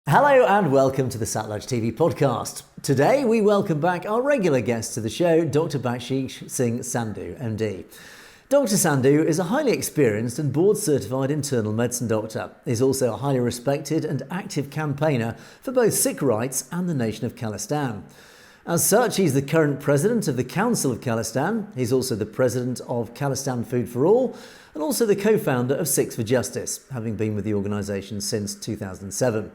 Hello and welcome to the Satluj TV podcast. Today we welcome back our regular guest to the show, Dr. Bakhshish Singh Sandhu, MD. Dr. Sandhu is a highly experienced and board-certified internal medicine doctor. He's also a highly respected and active campaigner for both Sikh rights and the nation of Khalistan. As such, he's the current president of the Council of Khalistan. He's also the president of Khalistan Food for All and also the co-founder of Sikhs for Justice, having been with the organisation since 2007.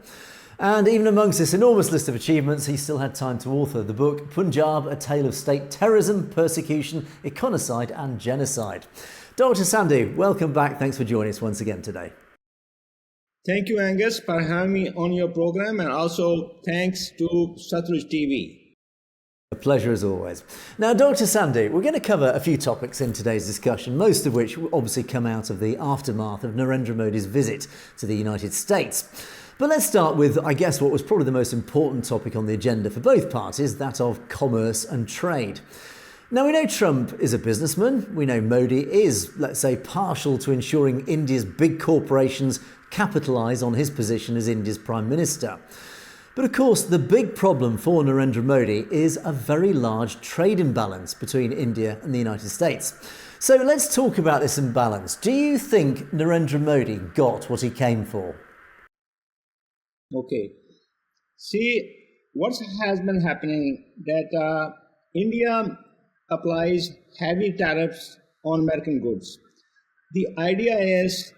And even amongst this enormous list of achievements, he still had time to author the book Punjab, A Tale of State Terrorism, Persecution, Iconicide and Genocide. Dr. Sandhu, welcome back. Thanks for joining us once again today. Thank you, Angus, for having me on your program, and also thanks to Satluj TV. A pleasure as always. Now, Dr. Sandhu, we're going to cover a few topics in today's discussion, most of which will obviously come out of the aftermath of Narendra Modi's visit to the United States. But let's start with, I guess, what was probably the most important topic on the agenda for both parties, that of commerce and trade. Now, we know Trump is a businessman. We know Modi is, let's say, partial to ensuring India's big corporations capitalise on his position as India's Prime Minister. But of course, the big problem for Narendra Modi is a very large trade imbalance between India and the United States. So let's talk about this imbalance. Do you think Narendra Modi got what he came for? Okay. See, what has been happening that India applies heavy tariffs on American goods. The idea is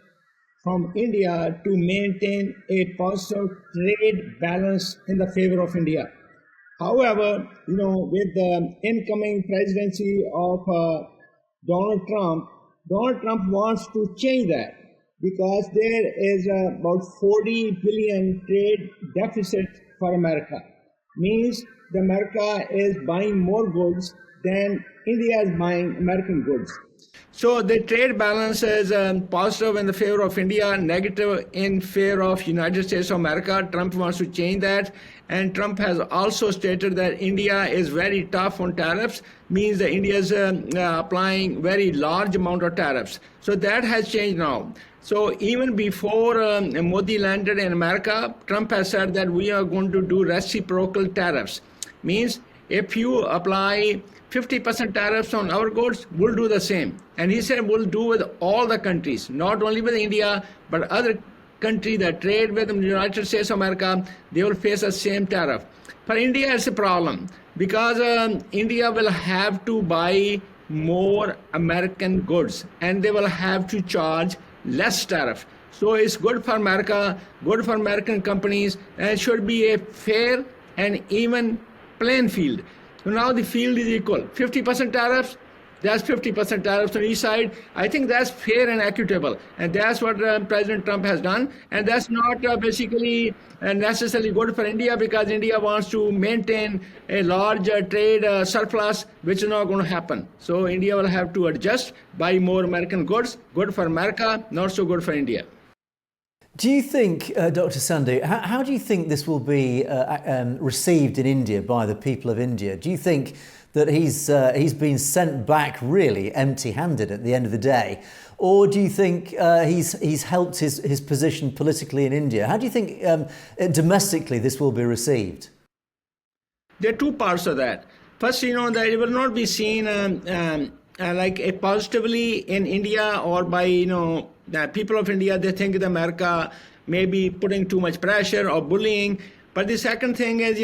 from India to maintain a positive trade balance in the favor of India. However, with the incoming presidency of Donald Trump wants to change that, because there is about 40 billion trade deficit for America. Means the America is buying more goods than India is buying American goods. So the trade balance is positive in the favor of India, negative in favor of United States of America. Trump wants to change that. And Trump has also stated that India is very tough on tariffs, means that India is applying very large amount of tariffs. So that has changed now. So even before Modi landed in America, Trump has said that we are going to do reciprocal tariffs. Means if you apply 50% tariffs on our goods, we'll do the same. And he said we'll do with all the countries, not only with India, but other countries that trade with the United States of America, they will face the same tariff. For India, it's a problem because India will have to buy more American goods and they will have to charge less tariff. So it's good for America, good for American companies, and it should be a fair and even playing field. So now the field is equal. 50% tariffs, that's 50% tariffs on each side. I think that's fair and equitable. And that's what President Trump has done. And that's not basically necessarily good for India, because India wants to maintain a large trade surplus, which is not going to happen. So India will have to adjust, buy more American goods, good for America, not so good for India. Do you think, Dr. Sandhu, how do you think this will be received in India by the people of India? Do you think that he's been sent back really empty-handed at the end of the day? Or do you think he's helped his position politically in India? How do you think domestically this will be received? There are two parts of that. First, that it will not be seen like a positively in India, or by, the people of India. They think that America may be putting too much pressure or bullying. But the second thing is,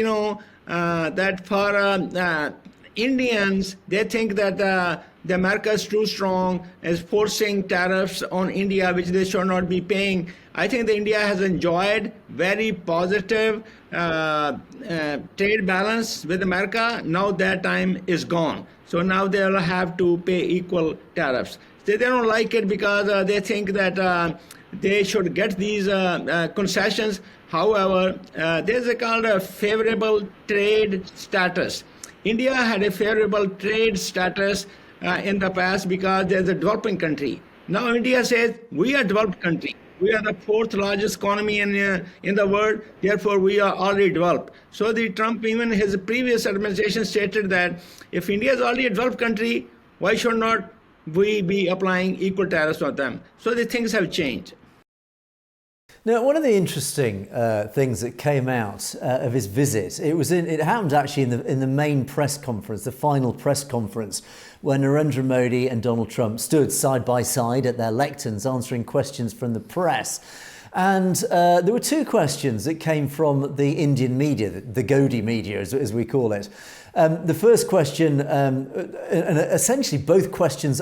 that for Indians, they think that the America is too strong, is forcing tariffs on India, which they should not be paying. I think that India has enjoyed very positive trade balance with America. Now that time is gone. So now they will have to pay equal tariffs. They don't like it because they think that they should get these concessions. However, there's called a favorable trade status. India had a favorable trade status in the past because there's a developing country. Now India says we are a developed country. We are the fourth largest economy in the world. Therefore, we are already developed. So the Trump, even his previous administration, stated that if India is already a developed country, why should not we be applying equal tariffs on them? So the things have changed. Now, one of the interesting things that came out of his visit, it happened actually in the main press conference, the final press conference, when Narendra Modi and Donald Trump stood side by side at their lecterns answering questions from the press. And there were two questions that came from the Indian media, the Godi media, as we call it. The first question, and essentially both questions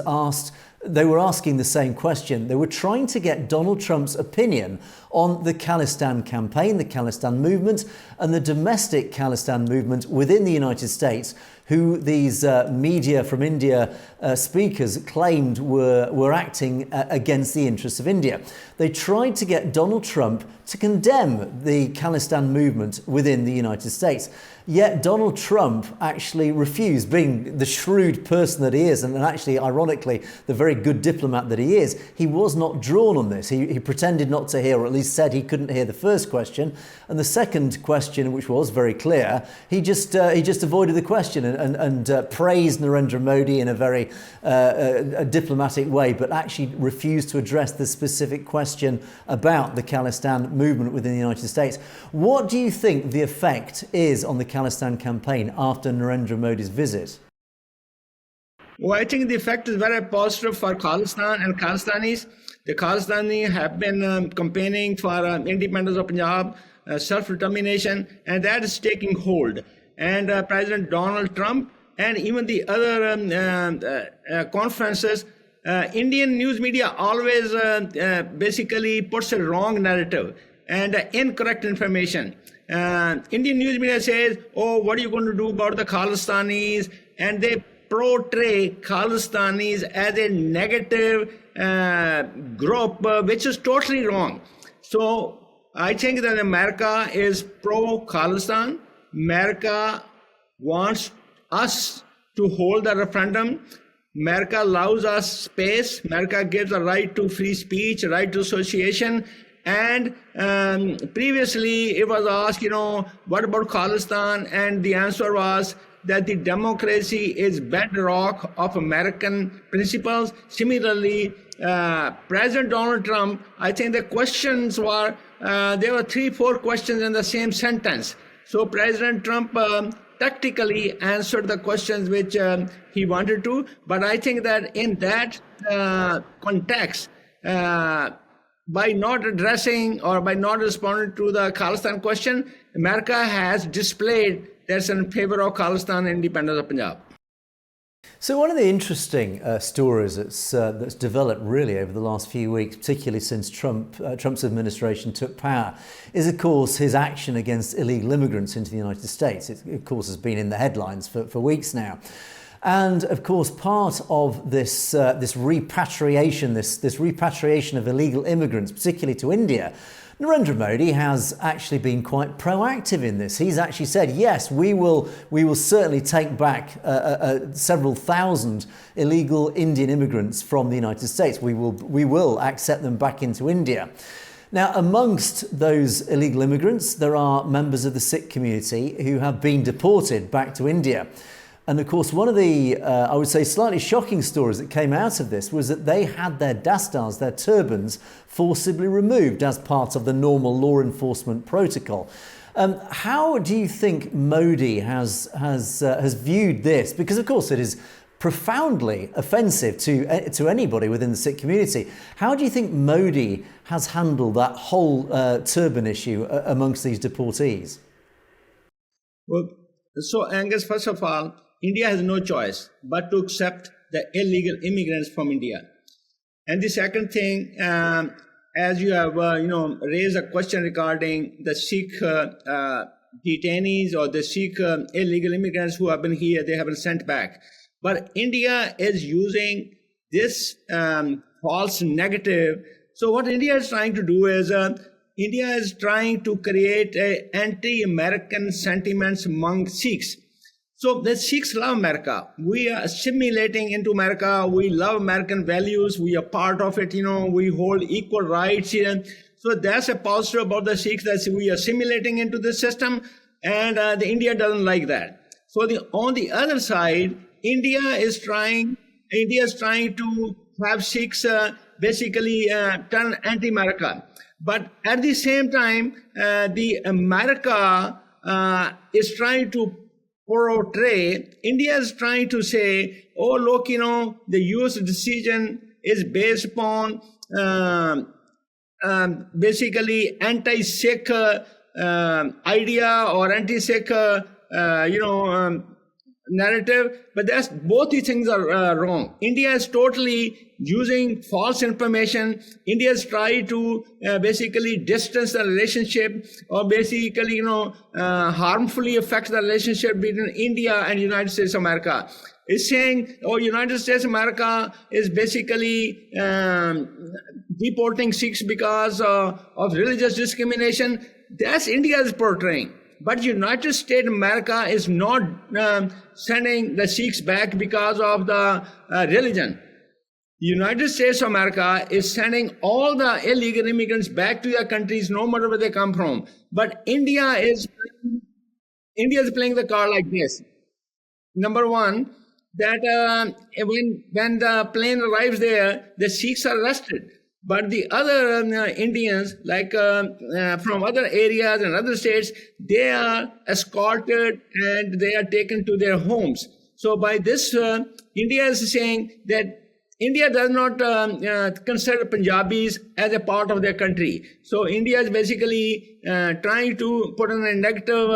they were asking the same question. They were trying to get Donald Trump's opinion on the Khalistan campaign, the Khalistan movement, and the domestic Khalistan movement within the United States, who these media from India speakers claimed were acting against the interests of India. They tried to get Donald Trump to condemn the Khalistan movement within the United States. Yet Donald Trump actually refused, being the shrewd person that he is, and actually, ironically, the very good diplomat that he is. He was not drawn on this. He pretended not to hear, or at least said he couldn't hear the first question. And the second question, which was very clear, he just avoided the question and praised Narendra Modi in a very diplomatic way, but actually refused to address the specific question about the Khalistan movement within the United States. What do you think the effect is on the Khalistan campaign after Narendra Modi's visit? Well, I think the effect is very positive for Khalistan and Khalistanis. The Khalistani have been campaigning for independence of Punjab, self-determination, and that is taking hold. And President Donald Trump and even the other conferences, Indian news media always basically puts a wrong narrative and incorrect information. Indian news media says, oh, what are you going to do about the Khalistanis? And they portray Khalistanis as a negative group, which is totally wrong. So I think that America is pro-Khalistan. America wants us to hold a referendum. America allows us space. America gives a right to free speech, a right to association. And previously it was asked, what about Khalistan? And the answer was that the democracy is bedrock of American principles. Similarly, President Donald Trump, I think the questions were, there were 3-4 questions in the same sentence. So President Trump tactically answered the questions which he wanted to. But I think that in that context, by not addressing or by not responding to the Khalistan question, America has displayed that's in favor of Khalistan and independence of Punjab. So one of the interesting stories that's developed really over the last few weeks, particularly since Trump's administration took power, is of course his action against illegal immigrants into the United States. It of course has been in the headlines for weeks now. And of course, part of this repatriation of illegal immigrants, particularly to India, Narendra Modi has actually been quite proactive in this. He's actually said, yes, we will certainly take back several thousand illegal Indian immigrants from the United States. We will accept them back into India. Now, amongst those illegal immigrants, there are members of the Sikh community who have been deported back to India. And of course, one of the, I would say, slightly shocking stories that came out of this was that they had their dastars, their turbans, forcibly removed as part of the normal law enforcement protocol. How do you think Modi has viewed this? Because of course it is profoundly offensive to anybody within the Sikh community. How do you think Modi has handled that whole turban issue amongst these deportees? Well, so Angus, first of all, India has no choice but to accept the illegal immigrants from India. And the second thing, as you have raised a question regarding the Sikh detainees or the Sikh illegal immigrants who have been here, they have been sent back. But India is using this false negative. So what India is trying to do is, India is trying to create anti-American sentiments among Sikhs. So the Sikhs love America. We are assimilating into America. We love American values. We are part of it. We hold equal rights here. So that's a positive about the Sikhs, that we are assimilating into the system, and the India doesn't like that. So on the other side, India is trying to have Sikhs basically turn anti-America. But at the same time, the America is trying to portray, India is trying to say, oh, look, the US decision is based upon basically anti-Sikh idea or anti-Sikh, narrative, but that's both these things are wrong. India is totally using false information. India has tried to basically distance the relationship or basically, harmfully affect the relationship between India and United States of America. It's saying, United States of America is basically deporting Sikhs because of religious discrimination. That's India's portraying. But United States of America is not sending the Sikhs back because of the religion. United States of America is sending all the illegal immigrants back to their countries, no matter where they come from. But India is playing the card like this. Number one, that when the plane arrives there, the Sikhs are arrested. But the other Indians, like from other areas and other states, they are escorted and they are taken to their homes. So by this, India is saying that India does not consider Punjabis as a part of their country. So India is basically trying to put in a negative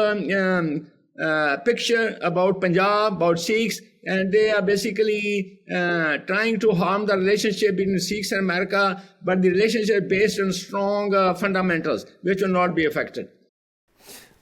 picture about Punjab, about Sikhs, and they are basically trying to harm the relationship between Sikhs and America, but the relationship based on strong fundamentals, which will not be affected.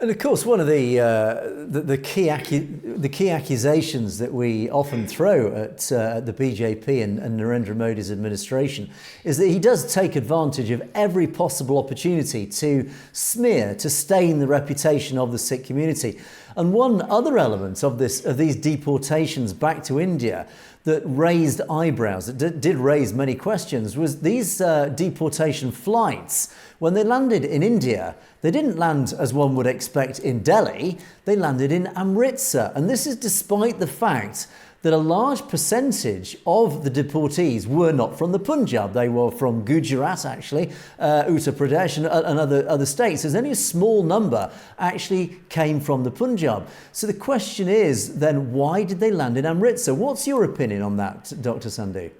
And of course, one of the key accusations that we often throw at the BJP and Narendra Modi's administration is that he does take advantage of every possible opportunity to smear, to stain the reputation of the Sikh community. And one other element of these deportations back to India that raised eyebrows, that did raise many questions, was these deportation flights. When they landed in India, they didn't land, as one would expect, in Delhi. They landed in Amritsar. And this is despite the fact that a large percentage of the deportees were not from the Punjab. They were from Gujarat, actually, Uttar Pradesh and other states. There's only a small number actually came from the Punjab. So the question is then, why did they land in Amritsar? What's your opinion on that, Dr. Sandhu?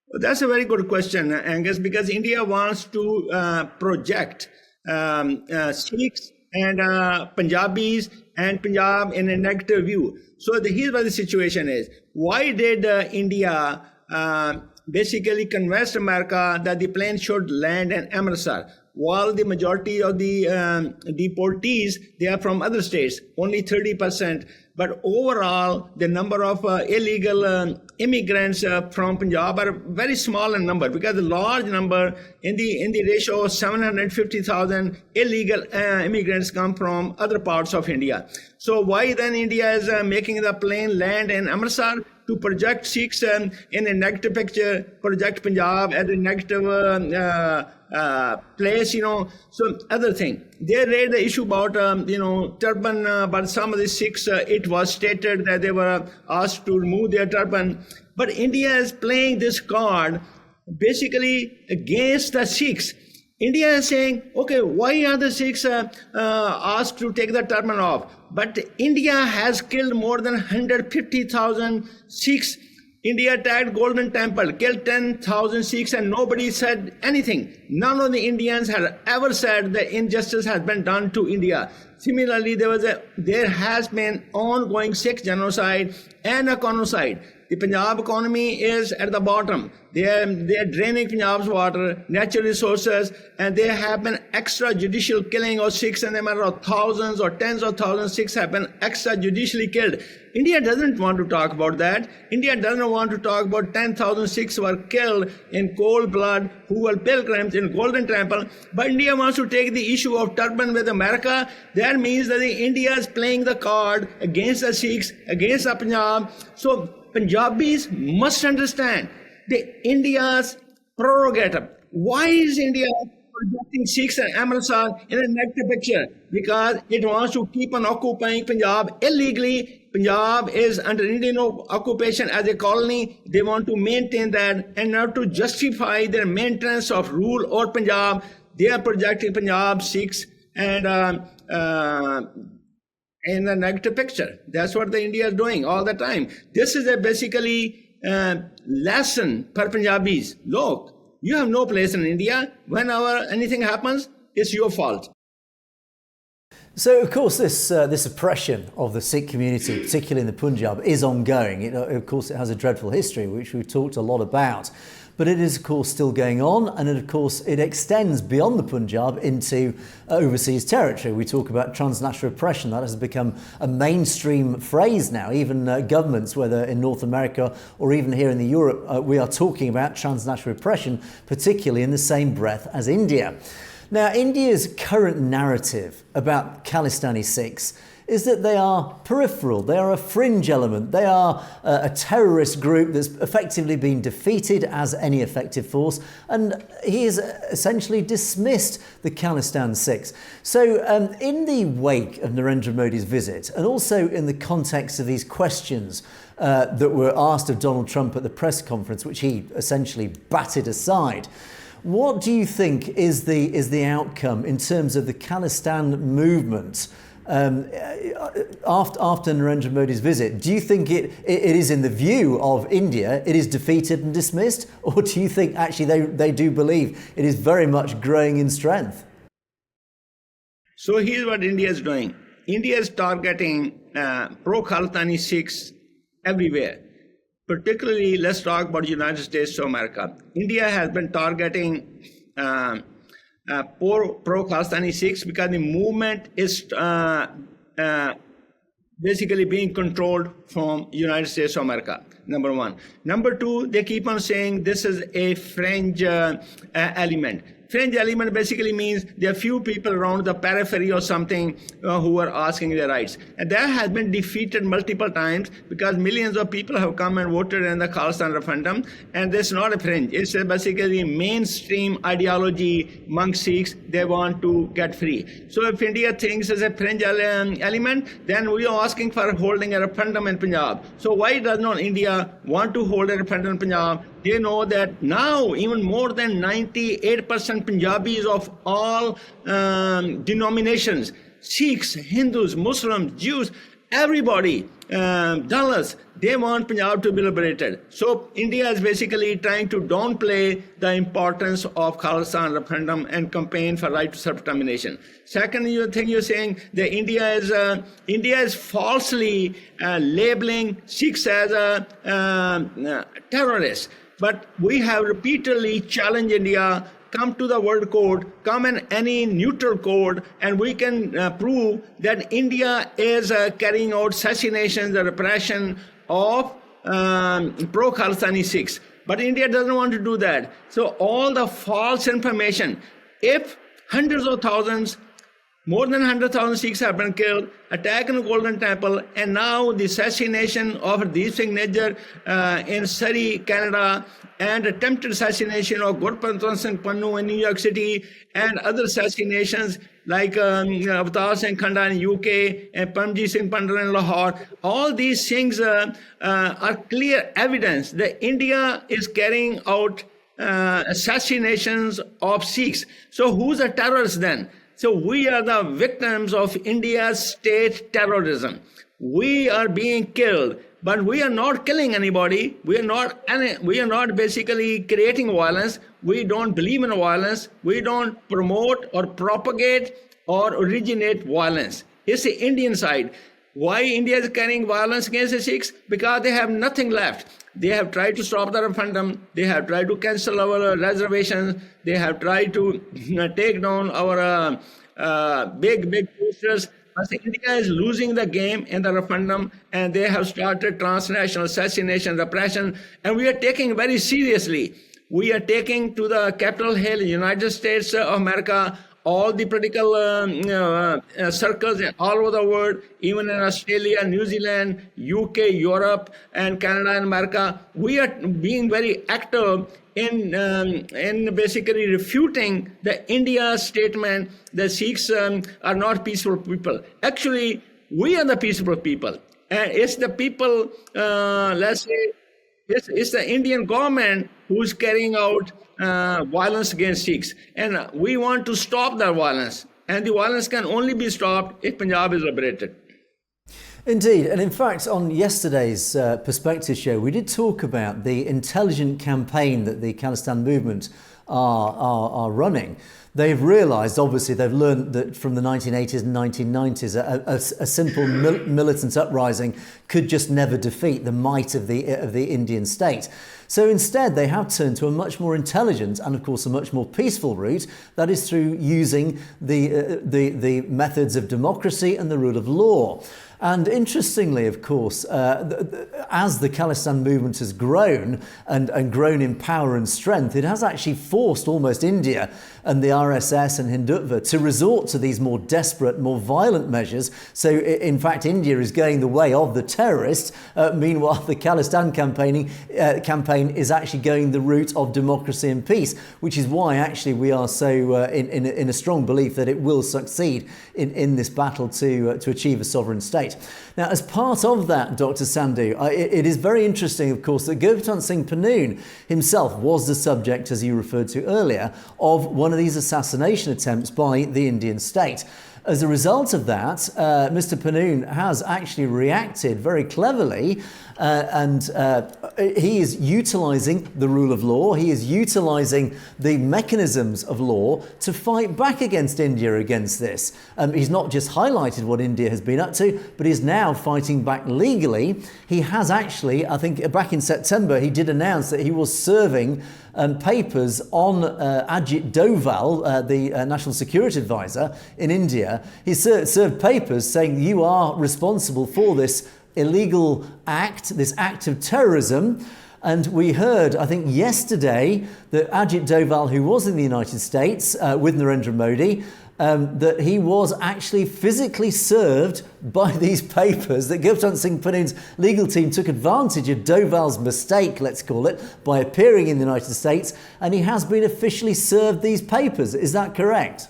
Well, that's a very good question, Angus, because India wants to project Sikhs and Punjabis and Punjab in a negative view. So here's what the situation is. Why did India basically convince America that the plane should land in Amritsar? While the majority of the deportees, they are from other states, only 30%. But overall, the number of illegal immigrants from Punjab are very small in number, because the large number in the ratio of 750,000 illegal immigrants come from other parts of India. So why then India is making the plane land in Amritsar? To project Sikhs in a negative picture, project Punjab as a negative place, So other thing, they raised the issue about, turban, but some of the Sikhs, it was stated that they were asked to remove their turban. But India is playing this card basically against the Sikhs. India is saying, okay, why are the Sikhs asked to take the turban off? But India has killed more than 150,000 Sikhs. India attacked Golden Temple, killed 10,000 Sikhs, and nobody said anything. None of the Indians had ever said the injustice has been done to India. Similarly, there has been ongoing Sikh genocide and econocide. The Punjab economy is at the bottom. They are draining Punjab's water, natural resources, and there have been extrajudicial killing of Sikhs in the matter of thousands or tens of thousands. Sikhs have been extrajudicially killed. India doesn't want to talk about that. India doesn't want to talk about 10,000 Sikhs were killed in cold blood, who were pilgrims in Golden Temple. But India wants to take the issue of turban with America. That means that India is playing the card against the Sikhs, against the Punjab. So Punjabis must understand India's prerogative. Why is India projecting Sikhs and Amritsar in a negative picture? Because it wants to keep on occupying Punjab illegally, Punjab is under Indian occupation as a colony. They want to maintain that, and now to justify their maintenance of rule over Punjab, they are projecting Punjab Sikhs and in the negative picture. That's what the India is doing all the time. This is a basically lesson for Punjabis. Look, you have no place in India. Whenever anything happens, it's your fault. So, of course, this oppression of the Sikh community, particularly in the Punjab, is ongoing. Of course, it has a dreadful history, which we've talked a lot about. But it is, of course, still going on. And, of course, it extends beyond the Punjab into overseas territory. We talk about transnational repression. That has become a mainstream phrase now. Even governments, whether in North America or even here in Europe, we are talking about transnational repression, particularly in the same breath as India. Now, India's current narrative about Khalistani Sikhs is that they are peripheral, they are a fringe element, they are a terrorist group that's effectively been defeated as any effective force, and he has essentially dismissed the Khalistan Sikhs. So in the wake of Narendra Modi's visit, and also in the context of these questions that were asked of Donald Trump at the press conference, which he essentially batted aside, what do you think is the outcome in terms of the Khalistan movement after Narendra Modi's visit? Do you think it is, in the view of India, it is defeated and dismissed? Or do you think actually they do believe it is very much growing in strength? So here's what India is doing. India is targeting pro-Khalistani Sikhs everywhere. Particularly, let's talk about the United States of America. India has been targeting pro-Khalistani Sikhs because the movement is basically being controlled from United States of America, number one. Number two, they keep on saying this is a fringe element. Fringe element basically means there are few people around the periphery or something who are asking their rights. And that has been defeated multiple times because millions of people have come and voted in the Khalistan referendum. And this is not a fringe. It's basically a mainstream ideology among Sikhs. They want to get free. So if India thinks it's a fringe element, then we are asking for holding a referendum in Punjab. So why does not India want to hold a referendum in Punjab? They know that now even more than 98% Punjabis of all denominations, Sikhs, Hindus, Muslims, Jews, everybody, Dalits, they want Punjab to be liberated. So India is basically trying to downplay the importance of Khalistan referendum and campaign for right to self-determination. Second thing you're saying that India is falsely labeling Sikhs as terrorists. But we have repeatedly challenged India, come to the World Court, come in any neutral court, and we can prove that India is carrying out assassinations, the repression of pro-Khalistani Sikhs. But India doesn't want to do that. So all the false information, if hundreds of thousands, more than 100,000 Sikhs have been killed, attack in the Golden Temple, and now the assassination of Hardeep Singh Nijjar in Surrey, Canada, and attempted assassination of Gurpratap Singh Pannu in New York City, and other assassinations like Avtar Singh Khanda in UK and Paramjit Singh Pandra in Lahore. All these things are clear evidence that India is carrying out assassinations of Sikhs. So who's a terrorist then? So we are the victims of India's state terrorism. We are being killed, but we are not killing anybody. We are not basically creating violence. We don't believe in violence. We don't promote or propagate or originate violence. It's the Indian side. Why India is carrying violence against the Sikhs? Because they have nothing left. They have tried to stop the referendum. They have tried to cancel our reservations. They have tried to take down our big posters. But India is losing the game in the referendum, and they have started transnational assassination, repression, and we are taking very seriously. We are taking to the Capitol Hill, United States of America, all the political circles all over the world, even in Australia, New Zealand, UK, Europe, and Canada and America. We are being very active in basically refuting the India statement that Sikhs are not peaceful people. Actually, we are the peaceful people. And it's the people, let's say, it's the Indian government who's carrying out violence against Sikhs. And we want to stop that violence. And the violence can only be stopped if Punjab is liberated. Indeed, and in fact, on yesterday's Perspectives show, we did talk about the intelligent campaign that the Khalistan movement are running. They've realised, obviously, they've learned that from the 1980s and 1990s, a simple militant uprising could just never defeat the might of the Indian state. So instead, they have turned to a much more intelligent and, of course, a much more peaceful route. That is through using the methods of democracy and the rule of law. And interestingly, of course, as the Khalistan movement has grown and grown in power and strength, it has actually forced almost India and the RSS and Hindutva to resort to these more desperate, more violent measures. So, in fact, India is going the way of the terrorists. Meanwhile, the Khalistan campaign is actually going the route of democracy and peace, which is why actually we are so in a strong belief that it will succeed in this battle to achieve a sovereign state. Now, as part of that, Dr. Sandhu, it is very interesting, of course, that Gurpratap Singh Pannoon himself was the subject, as you referred to earlier, of one of these assassination attempts by the Indian state. As a result of that, Mr. Pannoon has actually reacted very cleverly and he is utilising the rule of law. He is utilising the mechanisms of law to fight back against India against this. He's not just highlighted what India has been up to, but he's now fighting back legally. He has actually, I think back in September, he did announce that he was serving papers on Ajit Doval, the National Security Advisor in India. He served papers saying you are responsible for this illegal act, this act of terrorism. And we heard, I think yesterday, that Ajit Doval, who was in the United States with Narendra Modi, that he was actually physically served by these papers, that Gurpratap Singh Pannoon's legal team took advantage of Doval's mistake, let's call it, by appearing in the United States, and he has been officially served these papers. Is that correct?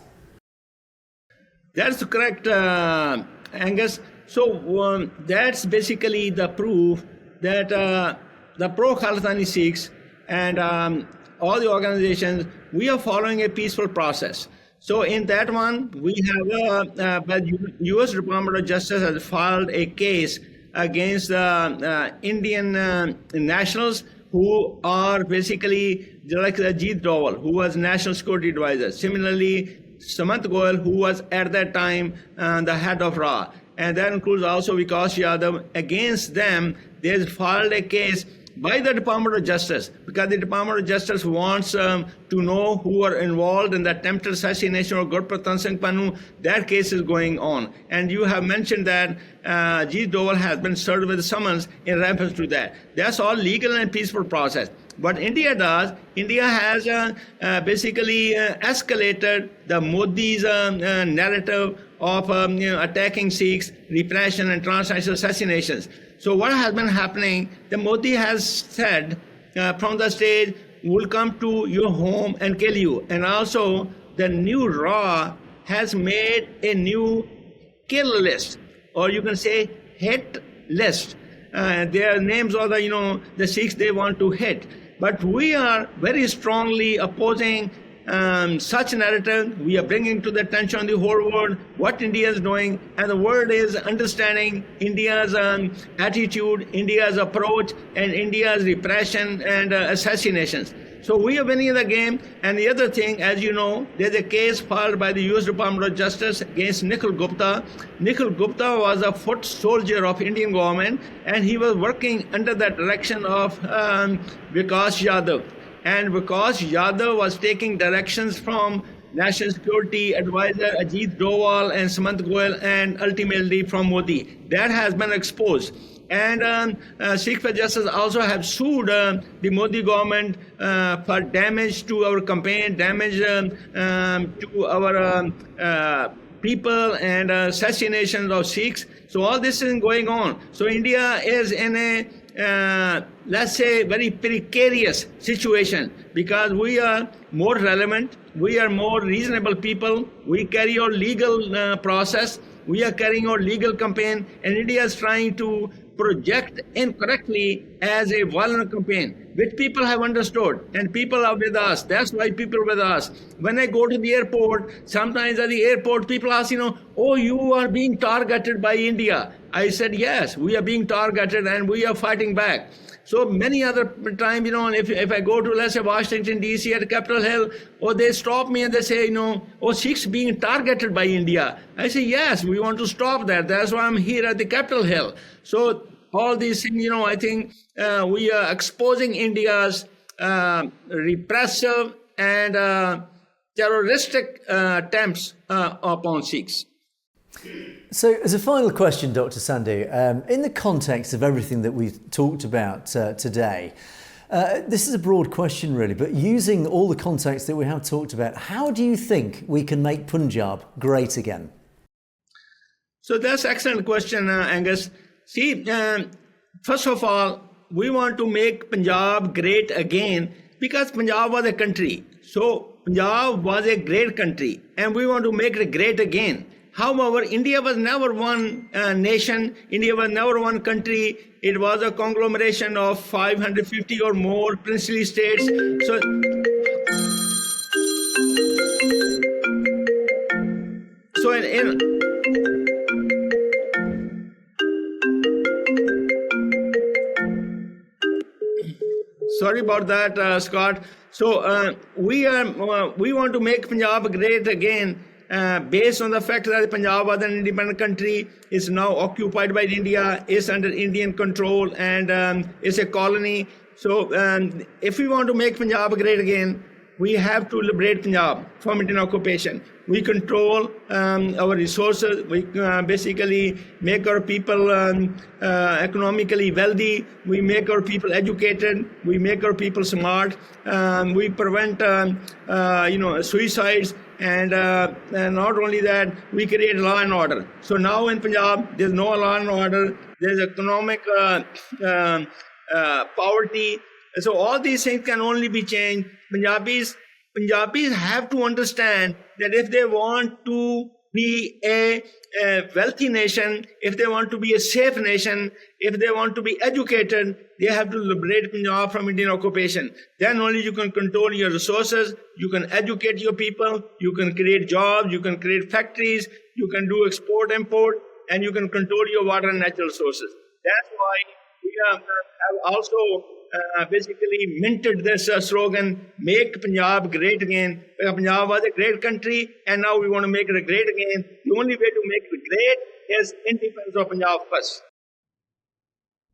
That's correct, Angus. So that's basically the proof that the pro-Khalistani Sikhs and all the organizations, we are following a peaceful process. So in that one, we have the U.S. Department of Justice has filed a case against Indian nationals who are basically like Ajit Doval, who was National Security Advisor. Similarly, Sumant Goyal, who was at that time the head of RA. And that includes also Vikas Yadav. Against them, they have filed a case by the Department of Justice, because the Department of Justice wants to know who are involved in the attempted assassination of Gurpratap Singh Pannoon. That case is going on. And you have mentioned that Ajit Doval has been served with a summons in reference to that. That's all legal and peaceful process. What India does, India has basically escalated the Modi's narrative of attacking Sikhs, repression and transnational assassinations. So what has been happening, the Modi has said from the stage, we'll come to your home and kill you. And also the new RA has made a new kill list, or you can say hit list. Their names are the Sikhs they want to hit. But we are very strongly opposing such narrative. We are bringing to the attention of the whole world what India is doing, and the world is understanding India's attitude, India's approach, and India's repression and assassinations. So we are winning the game. And the other thing, as you know, there's a case filed by the U.S. Department of Justice against Nikhil Gupta. Nikhil Gupta was a foot soldier of Indian government, and he was working under the direction of Vikas Yadav. And Vikas Yadav was taking directions from National Security Advisor Ajit Doval and Sumant Goyal, and ultimately from Modi. That has been exposed. And Sikh for Justice also have sued the Modi government for damage to our campaign, damage to our people, and assassinations of Sikhs. So all this is going on. So India is in a let's say very precarious situation, because we are more relevant, we are more reasonable people, we carry our legal process, We are carrying out legal campaign, and India is trying to project incorrectly as a violent campaign, which people have understood, and people are with us. That's why people are with us. When I go to the airport, sometimes at the airport, people ask, oh, you are being targeted by India. I said, yes, we are being targeted and we are fighting back. So many other times, if I go to, let's say, Washington, D.C. at Capitol Hill, or they stop me and they say, oh, Sikhs being targeted by India. I say, yes, we want to stop that. That's why I'm here at the Capitol Hill. So all these things, I think we are exposing India's repressive and terroristic attempts upon Sikhs. So as a final question, Dr. Sandhu, in the context of everything that we've talked about today, this is a broad question really, but using all the context that we have talked about, how do you think we can make Punjab great again? So that's an excellent question, Angus. See, first of all, we want to make Punjab great again because Punjab was a country. So Punjab was a great country and we want to make it great again. However, India was never one nation. India was never one country. It was a conglomeration of 550 or more princely states. Sorry about that, Scott. So we want to make Punjab great again. Based on the fact that Punjab was an independent country, is now occupied by India, is under Indian control, and is a colony. So if we want to make Punjab great again, we have to liberate Punjab from Indian occupation. We control our resources. We basically make our people economically wealthy. We make our people educated. We make our people smart. We prevent suicides. And not only that, we create law and order. So now in Punjab, there's no law and order. There's economic poverty. So all these things can only be changed. Punjabis have to understand that if they want to be a wealthy nation, if they want to be a safe nation, if they want to be educated, they have to liberate Punjab from Indian occupation. Then only you can control your resources, you can educate your people, you can create jobs, you can create factories, you can do export, import, and you can control your water and natural sources. That's why we have also basically minted this slogan, make Punjab great again. Punjab was a great country and now we want to make it great again. The only way to make it great is independence of Punjab first.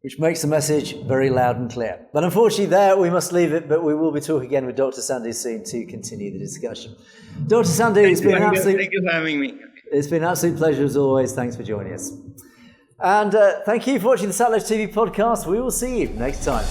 Which makes the message very loud and clear. But unfortunately there we must leave it, but we will be talking again with Dr. Sandhu soon to continue the discussion. Dr. Sandhu, it's been an absolute... Thank you for having me. It's been an absolute pleasure as always. Thanks for joining us. And thank you for watching the Satluj TV podcast. We will see you next time.